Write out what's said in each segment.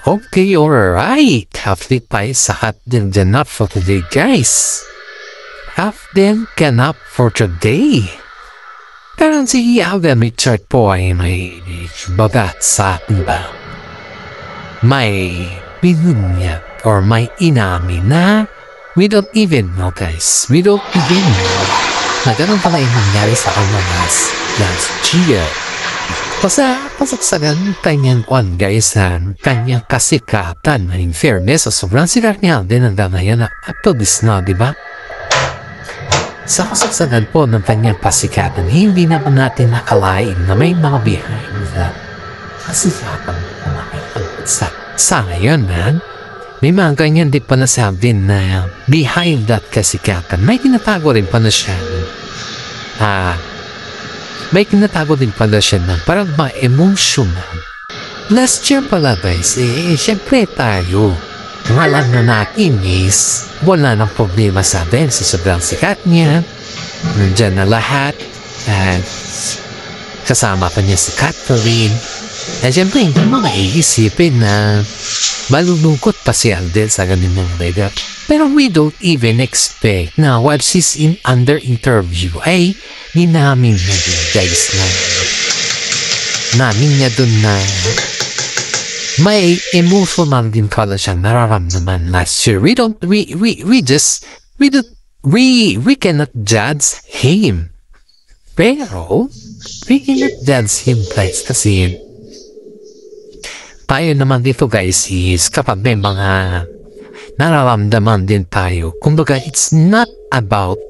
Okay, alright. Half-lit tayo sa hot din ganap for today, guys. Half-din ganap for today. Parang si Alden Richard po ay may bagat sa atin ba? May binunyag or may inamin na we don't even know, guys. We don't even know na ganun pala yung nangyari sa kanya last year. Pasaksagan kanyang kwan, guys, kanyang kasikatan. In fairness, sobrang sikat niya din ang danayan na activist na, di ba? Sa kasagsagan po ng kanyang pasikatan, hindi naman natin nakalain na may mga behind na kasikatan na sa ngayon, man. May mga ganyan din pa nasabi na behind that kasikatan, may tinatago rin pa na siya. May tinatago din pala siya na parang ma-emotional. Last year pala, guys, syempre tayo. Ang alam na natin is wala nang problema sa atin sa sobrang sikat niya. Nandyan na lahat. At kasama pa niya si Catherine. At syempre hindi mo maiisipin na malulungkot pa si Alden sa ganun ng leader. Pero we don't even expect na while she's under interview ay namin na din, guys, na namin niya dun na may emotional din pala siyang nararamdaman last year. We cannot judge him. Pero, we cannot judge him, guys, kasi tayo naman dito, guys, is kapag may mga nararamdaman din tayo. Kumbaga, it's not about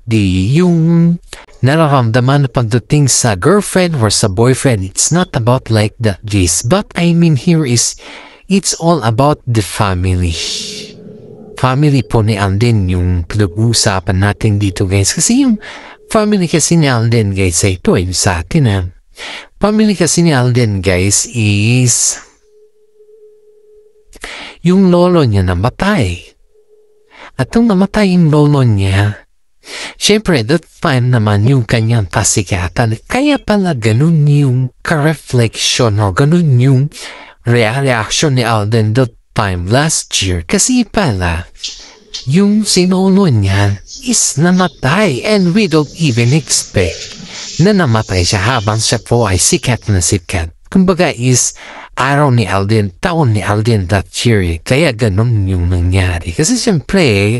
yung nararamdaman na pagdating sa girlfriend or sa boyfriend. It's not about like that, guys. But I mean here is, it's all about the family. Family po ni Alden yung pinag-uusapan natin dito, guys. Kasi yung family kasi ni Alden, guys, ay ito ay sa atin, Family kasi ni Alden, guys, is yung lolo niya namatay. At nung namatay yung lolo niya, syempre, that time naman yung kanyang pasikatan. Kaya pala ganun yung ka-reflection o ganun yung reaction ni Alden that time last year. Kasi pala, yung sinolo niya is namatay and we don't even expect na namatay siya habang siya po ay sikat na sikat. Kumbaga is araw ni Alden, taon ni Alden that year. Kaya ganun yung nangyari. Kasi siyempre,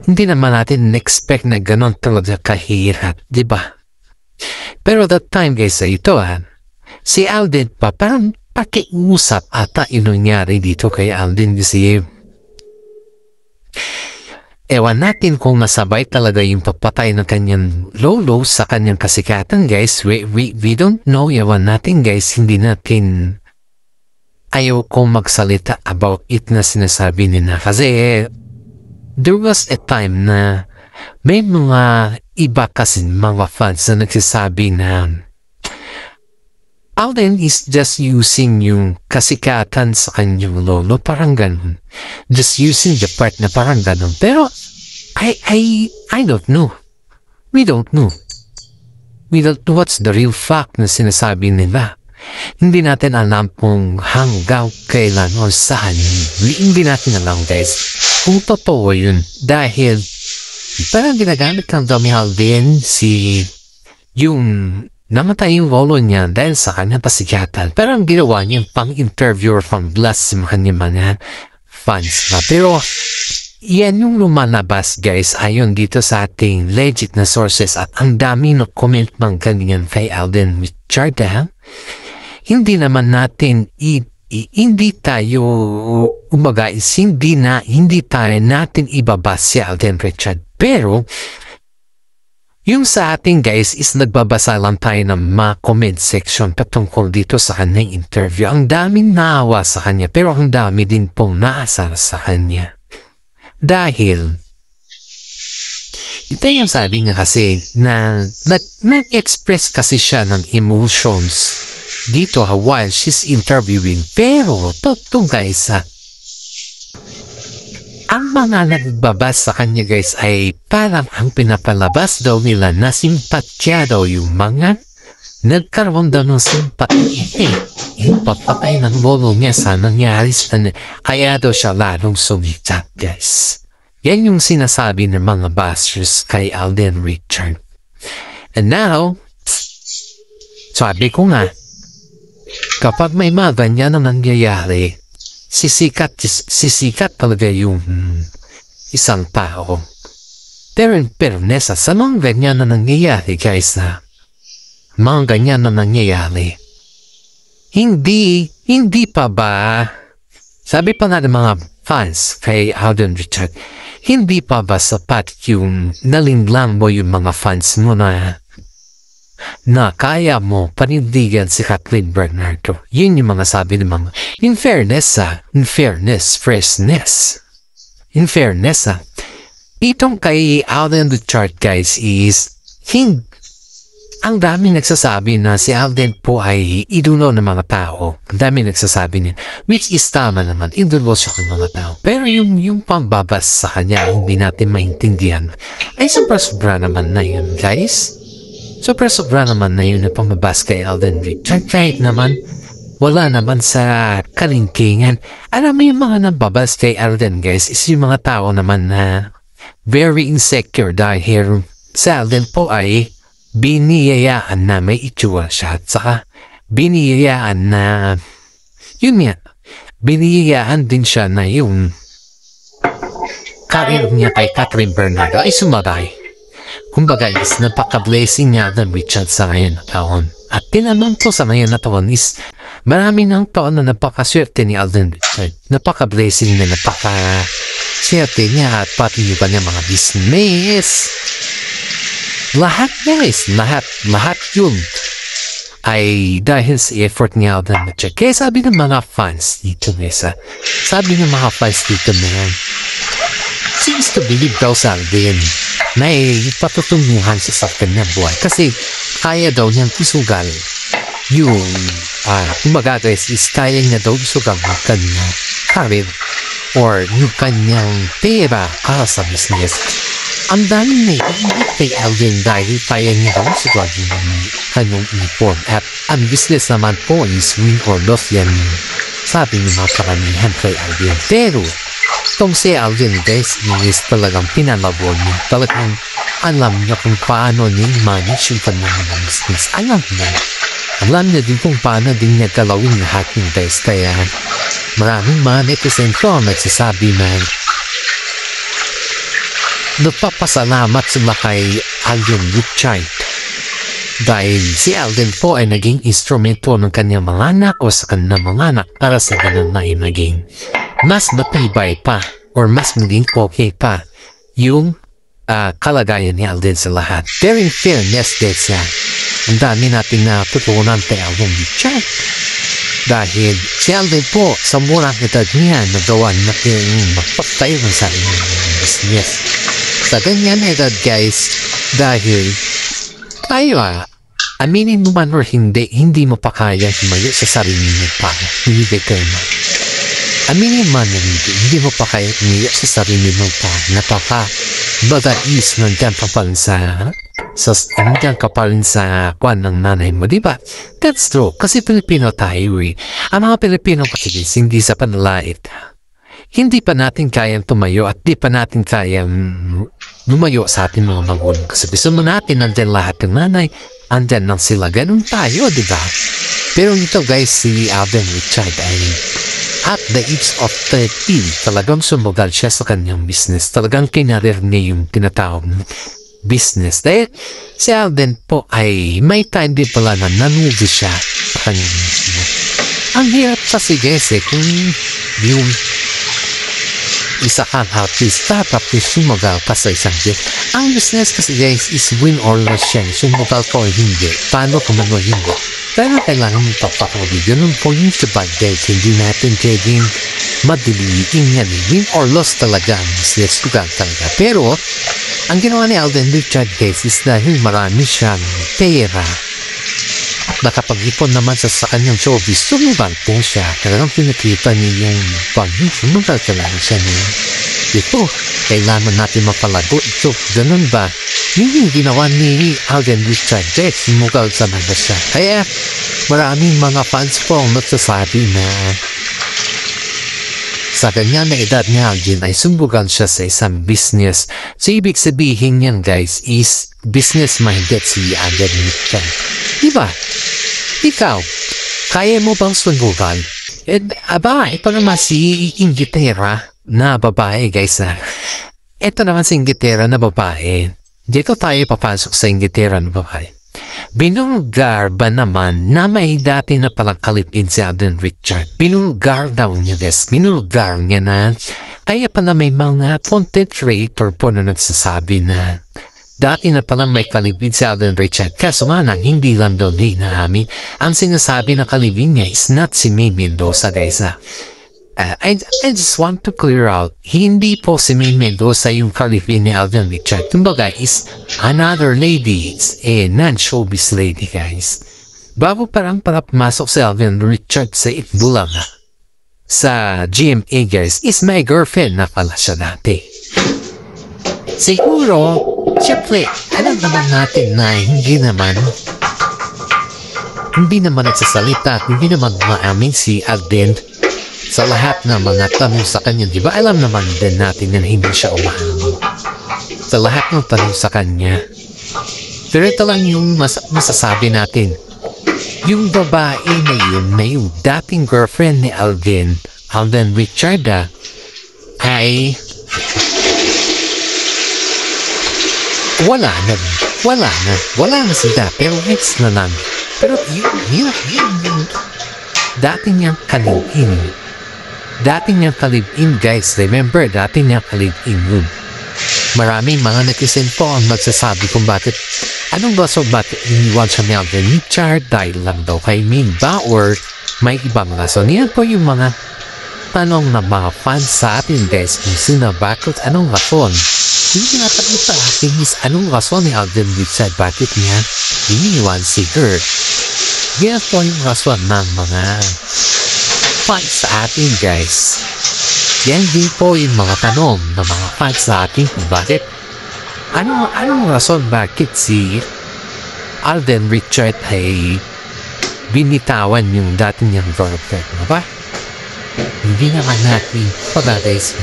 hindi naman natin expect na ganun talaga kahirap, di ba? Pero that time, guys, ito si Alden pa, parang pakiusap ata yung nangyari dito kay Alden kasi ewan natin kung nasabay talaga yung papatay ng kanyang lolo sa kanyang kasikatan, guys. We don't know. Ewan natin, guys. Hindi natin ayaw kong magsalita about it na sinasabi nila. Kasi there was a time na may mga iba kasi mga fans na nagsasabi na Alden is just using yung kasikatan sa kanyang lolo, parang ganun. Just using the part na parang ganun. Pero, I don't know. We don't know. We don't know what's the real fact na sinasabi nila. Hindi natin alam kung hanggang kailan o saan. Hindi natin alam, guys, kung totoo yun. Dahil, parang ginagamit ng Tommy Alden yung namatay yung lolo niya dahil sa kanyang pasikatan. Pero ang ginawa niya pang-interviewer from bless sa mga fans na. Pero, yan yung lumalabas, guys, ayon dito sa ating legit na sources at ang dami na comment mang ganyan kay Alden Richard. Hindi naman natin hindi tayo natin ibabas si Alden Richard. Pero, yung sa ating, guys, is nagbabasa lang tayo ng mga comment section patungkol dito sa kanyang interview. Ang daming naawa sa kanya, pero ang dami din pong naasar sa kanya. Dahil, ito yung sabi nga kasi na nag-express kasi siya ng emotions dito while she's interviewing. Pero, totoo, guys, ang mga nagbabas sa kanya, guys, ay parang ang pinapalabas daw nila na simpatya daw yung mga nagkaroon daw ng simpatya. yung pagpatay ng lolo niya sa nangyari sa kaya daw siya lalong sumikat, guys. Yan yung sinasabi ng mga bashers kay Alden Richard. And now, sabi ko nga, kapag may mga ganyan na nangyayari, sisikat talaga yung isang tao. Pero in fairness, sa mga ganyan na nangyayari, guys, mga ganyan na nangyayari, hindi pa ba, sabi pa nga ng mga fans kay Alden Richard, hindi pa ba sapat yung nalinglang mo yung mga fans mo na kaya mo panindigan si Kathleen Bernardo? Yun yung mga sabi ng mga, in fairness, itong kay Alden Richard, guys, is ang dami nagsasabi na si Alden po ay idolo ng mga tao. Ang dami nagsasabi niya, which is tama naman, idolo siya ng mga tao. Pero yung pambabas sa kanya, hindi natin maintindihan, ay sobra-sobra naman na yun, guys. Sobra-sobra naman na yun na pambabas kay Alden Richard. Kahit naman, wala naman sa kalingkingan. Alam mo yung mga nababas kay Alden, guys, is yung mga tao naman na very insecure dahil sa Alden po ay biniyayaan na may itsura siya at saka biniyayaan na yun nga, biniyayaan din siya na yung career niya kay Kathleen Bernardo ay sumatay. Kumbaga is napaka-blessing niya ng Richard sa ngayon na taon. At tinanong ko sa ngayon na taon is marami ng taon na napakaswerte ni Alden Richard. Napaka-blessing na napaka-swerte niya at pati yung kanyang mga business. Lahat, guys, lahat yun ay dahil sa effort ni Alden Richard. Kaya sabi ng mga fans dito, sabi ng mga fans dito na yan, seems to believe daw sa Alden na patutunguhan siya sa kanyang buhay. Kasi kaya daw niyang isugal yung, kumbaga guys, is kaya niya daw isugal ang kanyang career or yung kanyang pera para sa business. Ang dami na iingat kay Alden dahil kaya niya daw isugal yung kanyang ipon. At ang business naman po is win or loss yan, sabi ng mga karamihan kay Alden. Pero itong si Alden, guys, is talagang pinalabon niya. Talagang alam niya kung paano niya manage yung kanyang business. Alam niya din kung paano din niya galawin lahat yung guys. Kaya maraming mga netizen ko ang nagsasabi na nagpapasalamat sila kay Alden Richard dahil si Alden po ay naging instrumento ng kanyang mga anak o sa kanyang mga anak para sa ganun na ay naging mas matibay pa or mas maging okay pa yung kalagayan ni Alden sa lahat. Pero in fairness, guys, ang dami natin na tutunan kay Alden Richard dahil si Alden po sa murang edad niya nagawa natin magpapatayo ng sarili ng business. Sa ganyan edad, guys, dahil tayo aminin mo man or hindi mo pa kaya humayo sa sarili mo pa. Hindi kayo man. Aminin man na hindi mo pa kaya humayo sa sarili mo pa. Napaka-badais nandiyan pa pa rin nandiyan ka pa rin sa kwan ng nanay mo, di ba? That's true. Kasi Pilipino tayo eh. Ang mga Pilipino kasi hindi sa panalait. Hindi pa natin kayang tumayo at di pa natin kayang lumayo sa ating mga magulang. Kasi gusto mo natin nandyan lahat ng nanay, andyan lang sila. Ganun tayo, di ba? Pero ito guys, si Alden Richard ay at the age of 13, talagang sumugal siya sa kanyang business. Talagang kinarir niya yung tinatawag business. Dahil si Alden po ay may time din pala na nanuwi siya sa kanyang business. Ang hirap kasi guys kung yung isa kang artista tapos sumugal ka sa isang day. Ang business kasi guys is win or loss siya. Sumugal ko o hindi. Paano kung ano hindi? Pero kailangan mo papakawin. Ganun po yung sa bad guys. Hindi natin pwedeng madiliin yan. Win or loss talaga ang business. Sugal talaga. Pero ang ginawa ni Alden Richard guys is dahil marami siyang pera. Nakapag-ipon naman sa kanyang showbiz, sumugal po siya. Talagang pinakita niya yung sumugal talaga siya niya. Ito, kailangan natin mapalago ito. Ganun ba? Yung ginawa ni Alden Richard, sumugal sa mga siya. Kaya, Maraming mga fans po ang nagsasabi na sa kanya na edad ni Alden ay sumbugan siya sa isang business. So, ibig sabihin yan guys is business-minded si Alden Richard. Diba? Ikaw, kaya mo bang sumbugan? Ito naman si Inglaterra na babae guys ha. Ito naman si Inglaterra na babae. Dito tayo papasok sa Inglaterra na babae. Binulgar ba naman na may dati na palang kalipin si Alden Richard? Binulgar daw niya des. Binulgar niya na. Kaya pala may mga content creator po na nagsasabi na dati na palang may kalipin si Alden Richard. Kaso nga nang hindi lang daw din namin. Ang sinasabi na kalipin niya is not si May Mendoza guys ha. I just want to clear out, hindi po si May Mendoza yung kalipin ni Alden Richard. Kumbaga is another lady, it's a non-showbiz lady guys. Bago parang pumasok si Alden Richard sa Itbulaga, sa GMA guys, is my girlfriend na pala siya dati. Siguro, syempre, alam naman natin na hindi naman nagsasalita at hindi naman maamin si Alden sa lahat ng mga tanong sa kanya, di ba? Alam naman din natin na hindi siya umamin sa lahat ng tanong sa kanya. Pero ito lang yung masasabi natin. Yung babae na yung dating girlfriend ni Alden Richard ay wala na sila. Pero next na lang. Pero yun dating niyang kalibin. Dating niyang kalibin guys. Remember, dating niyang kalibin yun. Maraming mga netizen po ang magsasabi kung bakit bakit iniwan siya ni Alden Richard dahil lang daw kay Min ba or may ibang rason. Yan po yung mga tanong ng mga fans sa atin guys kung sino bakit anong rason. Yung tinatanong sa atin is anong rason ni Alden Richard bakit niya iniwan si her. Yan po yung rason ng mga fans sa atin guys. Yan din po yung mga tanong ng mga fans sa atin kung bakit anong rason bakit si Alden Richard ay binitawan yung dati niyang girlfriend, ba? Hindi naman natin guys.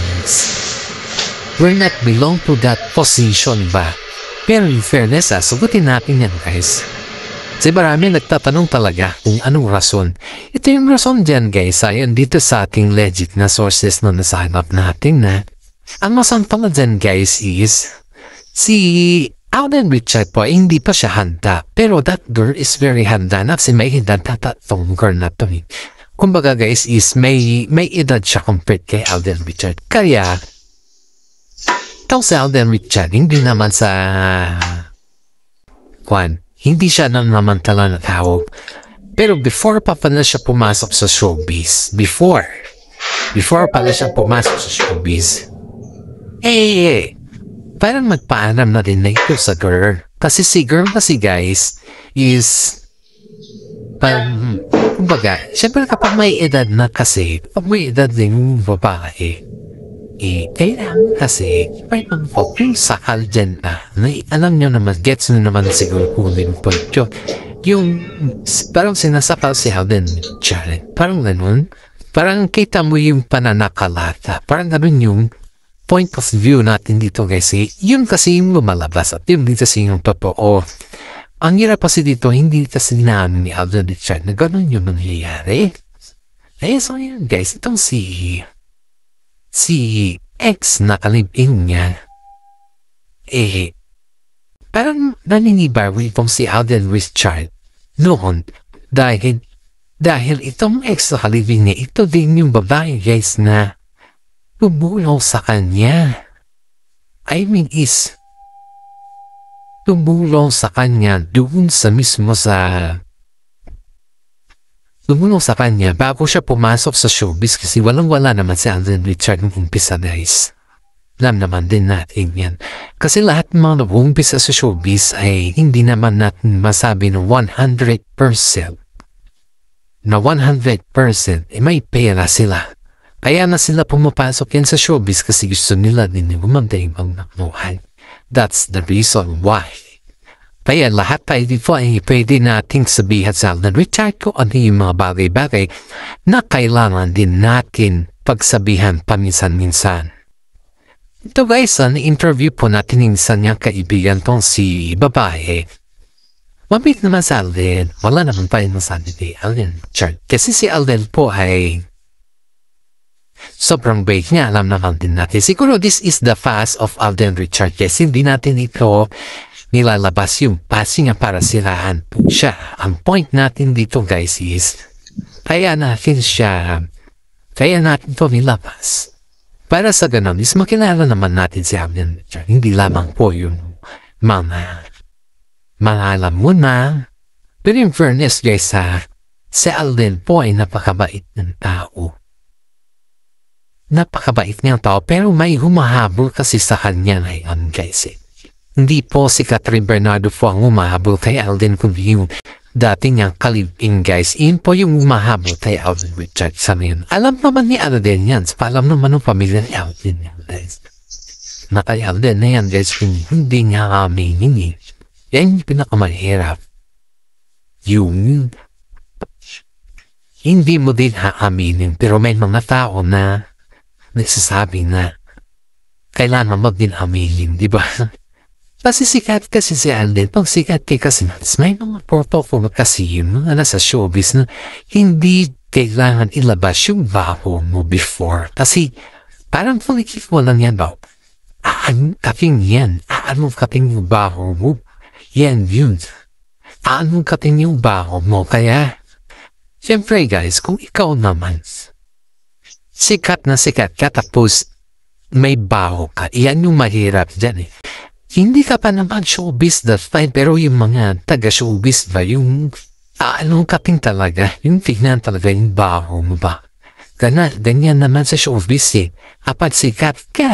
We're not belong to that position ba? Pero in fairness sagutin natin yan guys. Kasi marami nagtatanong talaga kung anong rason. Ito yung rason dyan guys. Ayon dito sa ating legit na sources na nasahanap natin na ang rason pala dyan guys is si Alden Richard po hindi pa siya handa. Pero that girl is very handa na kasi may edad na tatlong girl na to. Kumbaga guys is may edad siya compared kay Alden Richard. Kaya ito si Alden Richard hindi naman sa hindi siya namantala na tawag. Pero before pa pala siya pumasok sa showbiz. Before pala siya pumasok sa showbiz. Parang magpaalam na din na ito sa girl. Kasi si girl kasi guys is kumbaga, syempre kapag may edad na kasi, kapag may edad din yung babae, kailangan kasi may mag-focus sa Alden na alam nyo naman, gets nyo naman siguro kung po ito. Yung parang sinasakal si Alden Richard. Parang ganun. Parang kita mo yung pananakalata. Parang ganun yung point of view natin dito guys. Yun kasi yung lumalabas at yun dito kasi yung totoo. Ang hirap kasi dito, hindi kasi namin ni Alden Richard na ganun yung nangyayari. So yun guys, itong si ex na kalibin niya parang naninibago itong si Alden Richard noon dahil itong ex na kalibin niya ito din yung babae guys na tumulong sa kanya. Tumulong sa kanya doon sa mismo tumulong sa kanya bago siya pumasok sa showbiz kasi walang-wala naman si Alden Richard nung umpisa guys. Alam naman din natin yan. Kasi lahat ng mga nag-umpisa sa showbiz ay hindi naman natin masabi na 100% may pera sila. Kaya na sila pumapasok yan sa showbiz kasi gusto nila din gumanda yung buhay. That's the reason why. Kaya lahat tayo dito ay pwede nating sabihin sa Alden Richard kung ano yung mga bagay-bagay na kailangan din natin pagsabihan paminsan-minsan. Ito guys, na-interview po natin yung isa niyang kaibigan tong si babae. Mabit naman sa Alden, wala naman pa rin masabi ni Alden Richard. Kasi si Alden po ay sobrang bait niya, alam naman din natin. Siguro this is the fast of Alden Richard kasi hindi natin ito nilalabas yung passing niya para siraan po siya. Ang point natin dito guys is kaya natin ito nilabas. Para sa ganun is makilala naman natin si Alden Richard. Hindi lamang po yung mga alam mo na. Pero in fairness guys si Alden po ay napakabait ng tao. Napakabait niyang tao pero may humahabol kasi sa kanya ngayon guys. Hindi po si Catherine Bernardo po ang humahabol kay Alden kundi yung dati niyang kalibing guys. Yun po yung humahabol kay Alden Richard sa ngayon. Alam naman ni Alden yan. Alam naman ng pamilya ni Alden yan guys. Na kay Alden na yan guys hindi niya aminin. Yan yung pinakamahirap. Yung hindi mo din haaminin pero may mga tao na nagsasabi na kailangan mo din aminin, di ba? Kasi sikat kasi si Alden, pag sikat kasi may mga protocol kasi yun na nasa showbiz na hindi kailangan ilabas yung baho mo before. Kasi parang palikit mo lang yan ba? Kaping yan. Kaping yung baho mo. Yan yun. Kaping yung baho mo. Kaya, siyempre guys, kung ikaw naman, sikat ka tapos may baho ka. Yan yung mahirap dyan eh. Hindi ka pa naman showbiz that fine pero yung mga taga-showbiz ba yung kaping talaga. Yung tignan talaga yung baho mo ba. Ganyan naman sa showbiz eh. Kapag sikat ka,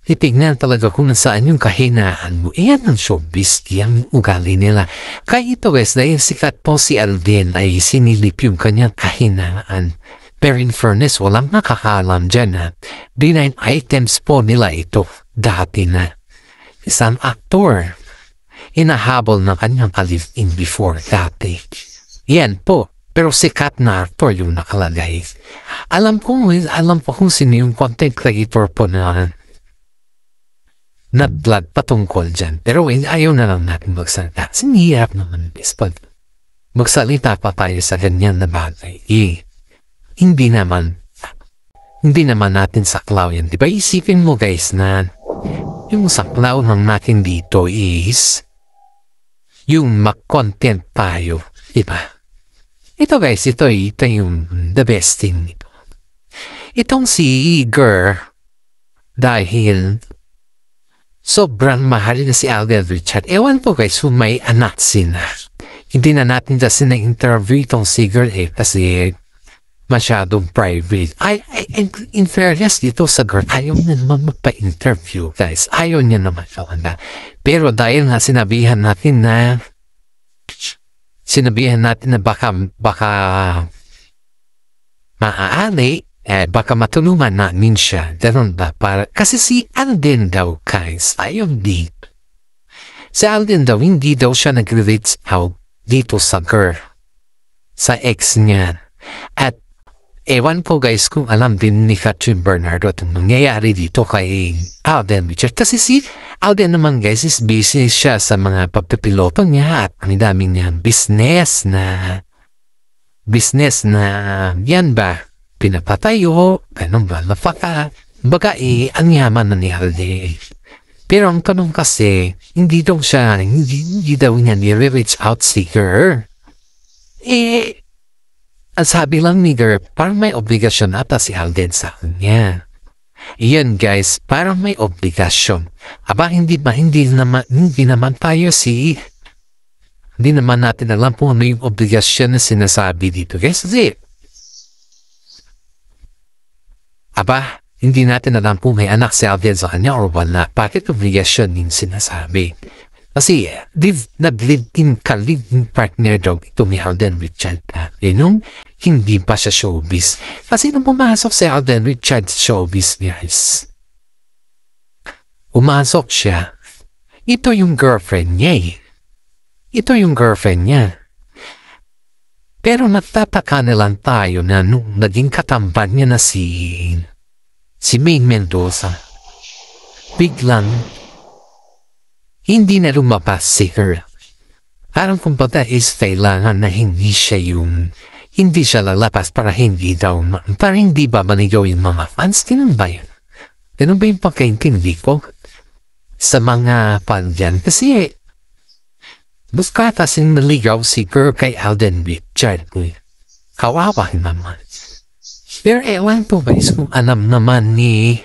titignan talaga kung nasaan yung kahinaan mo. Iyan ang showbiz, yung ugali nila. Kaya ito guys, dahil sikat po si Alden ay sinilip yung kanyang kahinaan. Pero in fairness, walang nakakaalam dyan na denied items po nila ito dati na isang aktor inahabol ng kanyang ka-live-in before dati. Yan po. Pero sikat na actor yung nakalagay. Alam po kung sino yung content creator po na vlog patungkol dyan. Pero ayaw na lang natin magsalita. Sinihirap naman pag magsalita pa tayo sa ganyan na bagay. Hindi naman natin saklaw yan. Diba isipin mo guys na yung saklaw ng natin dito is yung mag-content tayo. Diba? Ito guys, ito yung the best thing nito. Itong si Igor dahil sobrang mahal na si Alden Richard. Ewan po guys kung may anak sila. Hindi na natin kasi na-interview itong si Igor kasi masyadong private. In fairness dito sa girl, ayaw niya naman magpa-interview guys. Ayaw niya naman siya. Pero dahil nga sinabihan natin na baka maaali, baka matulungan namin siya. Ganun ba? Kasi si Alden daw guys, ayaw din. Si Alden daw, hindi daw siya nag-reach out dito sa girl. Sa ex niya. At ewan po guys kung alam din ni Catherine Bernardo at nangyayari dito kay Alden Richard. Kasi si Alden naman guys is busy siya sa mga pagpipiloto niya at ang daming niya business na yan ba pinapatayo, ganun ba napaka baga ang yaman na ni Alden. Pero ang tanong kasi hindi daw niya ni-reach out si her. Ang sabi lang ni Girl, parang may obligasyon ata si Alden sa kanya. Iyan guys, parang may obligasyon. Aba, hindi naman natin alam kung ano yung obligasyon na sinasabi dito guys. Kasi, hindi natin alam kung may anak si Alden sa kanya or wala. Bakit obligasyon yung sinasabi? Kasi, nag-live-in partner daw ito ni Alden Richard. Nung hindi pa siya showbiz. Kasi nung pumasok si Alden Richard showbiz, guys, umasok siya. Ito yung girlfriend niya eh. Ito yung girlfriend niya. Pero nagtataka na lang tayo na nung naging katamban niya na si Maine Mendoza, biglang hindi na lumabas si her. Parang kumbaga is kailangan na hindi siya lalabas para hindi daw, para hindi ba manigaw yung mga fans? Ganun ba yun? Ganun ba yung pagkaintindi ko sa mga fan dyan? Kasi buskata sin naligaw si girl kay Alden Richard. Kawawa naman. Pero ewan po guys kung alam naman ni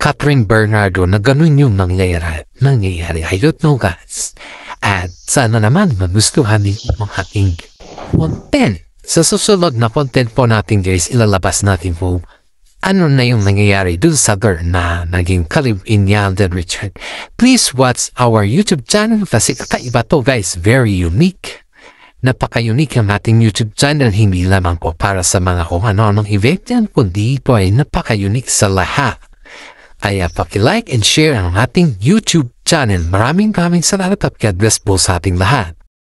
Catherine Bernardo na ganun yung nangyayari. I don't know guys. At sana naman magustuhan din ang ating content. Sa susunod na content po natin guys, ilalabas natin po ano na yung nangyayari dun sa girl na naging kalibin ni Alden Richard. Please watch our YouTube channel kasi kakaiba to guys, very unique. Napaka-unique ang ating YouTube channel, hindi lamang po para sa mga kung ano-anong event yan, kundi po ay napaka-unique sa lahat. Kaya paki-like and share ang ating YouTube channel. Maraming salamat at God bless po sa ating lahat.